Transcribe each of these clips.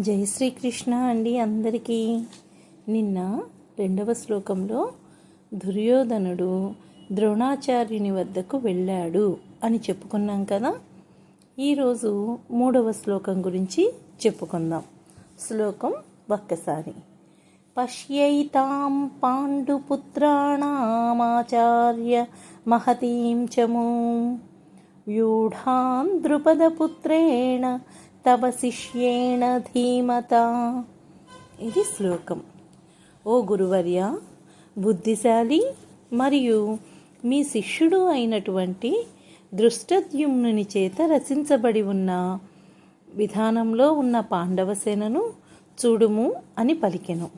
జై శ్రీకృష్ణ అండి అందరికీ. నిన్న 2వ శ్లోకంలో దుర్యోధనుడు ద్రోణాచార్యుని వద్దకు వెళ్ళాడు అని చెప్పుకున్నాం కదా. ఈరోజు 3వ శ్లోకం గురించి చెప్పుకుందాం. శ్లోకం ఒక్కసారి. పశ్యైతాం పాండుపుత్రాణామాచార్య మహతీం చమూ వ్యూఢాన్ ద్రుపదపుత్రేణ తవ శిష్యేణ ధీమత. ఇది శ్లోకం. ఓ గురువర్య, బుద్ధిశాలి మరియు మీ శిష్యుడు అయినటువంటి దృష్టద్యుమ్నుని చేత రచించబడి ఉన్న విధానంలో ఉన్న పాండవ సేనను చూడుము అని పలికెను.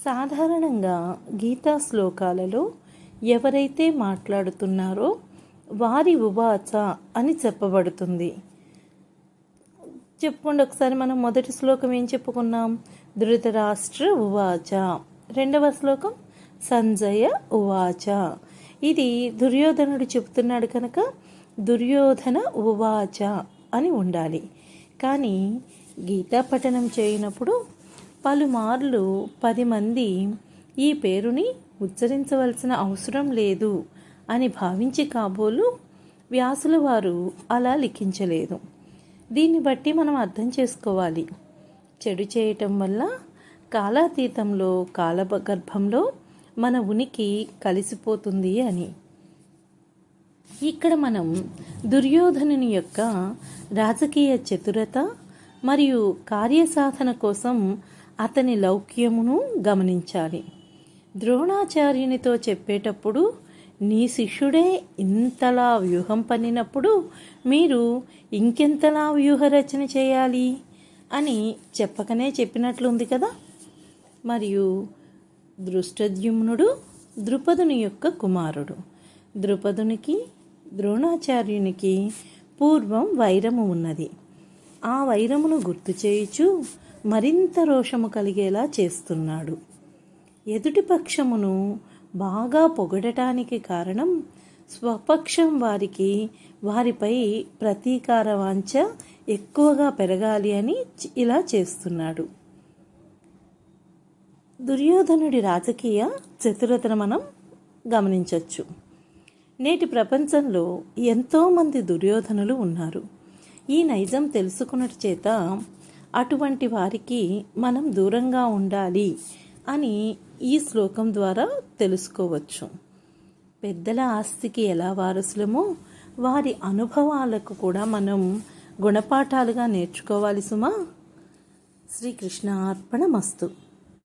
సాధారణంగా గీతా శ్లోకాలలో ఎవరైతే మాట్లాడుతున్నారో వారి ఉవాచ అని చెప్పబడుతుంది. చెప్పుకోండి ఒకసారి. మనం మొదటి శ్లోకం ఏం చెప్పుకున్నాం? ధృతరాష్ట్ర ఉవాచ. 2వ శ్లోకం సంజయ ఉవాచ. ఇది దుర్యోధనుడు చెప్తున్నాడు కనుక దుర్యోధన ఉవాచ అని ఉండాలి. కానీ గీతా పఠనం చేయనప్పుడు పలుమార్లు 10 మంది ఈ పేరుని ఉచ్చరించవలసిన అవసరం లేదు అని భావించి కాబోలు వ్యాసుల వారు అలా లిఖించలేదు. దీన్ని బట్టి మనం అర్థం చేసుకోవాలి, చెడు చేయటం వల్ల కాలాతీతంలో కాలగర్భంలో మన ఉనికి కలిసిపోతుంది అని. ఇక్కడ మనం దుర్యోధనుని యొక్క రాజకీయ చతురత మరియు కార్యసాధన కోసం అతని లౌక్యమును గమనించాలి. ద్రోణాచార్యునితో చెప్పేటప్పుడు నీ శిష్యుడే ఇంతలా వ్యూహం పన్నినప్పుడు మీరు ఇంకెంతలా వ్యూహరచన చేయాలి అని చెప్పకనే చెప్పినట్లుంది కదా. మరియు దృష్టద్యుమ్నుడు ద్రుపదుని యొక్క కుమారుడు. ద్రుపదునికి ద్రోణాచార్యునికి పూర్వం వైరము ఉన్నది. ఆ వైరమును గుర్తు చేయుచు మరింత రోషము కలిగేలా చేస్తున్నాడు. ఎదుటి పక్షమును బాగా పొగడటానికి కారణం స్వపక్షం వారికి వారిపై ప్రతీకార వాంఛ ఎక్కువగా పెరగాలి అని ఇలా చేస్తున్నాడు. దుర్యోధనుడి రాజకీయ చతురతను మనం గమనించవచ్చు. నేటి ప్రపంచంలో ఎంతోమంది దుర్యోధనులు ఉన్నారు. ఈ నైజం తెలుసుకున్నట్టు చేత అటువంటి వారికి మనం దూరంగా ఉండాలి అని ఈ శ్లోకం ద్వారా తెలుసుకోవచ్చు. పెద్దల ఆస్తికి ఎలా వారసులమో వారి అనుభవాలకు కూడా మనం గుణపాఠాలుగా నేర్చుకోవాలి సుమా. శ్రీకృష్ణ అర్పణమస్తు.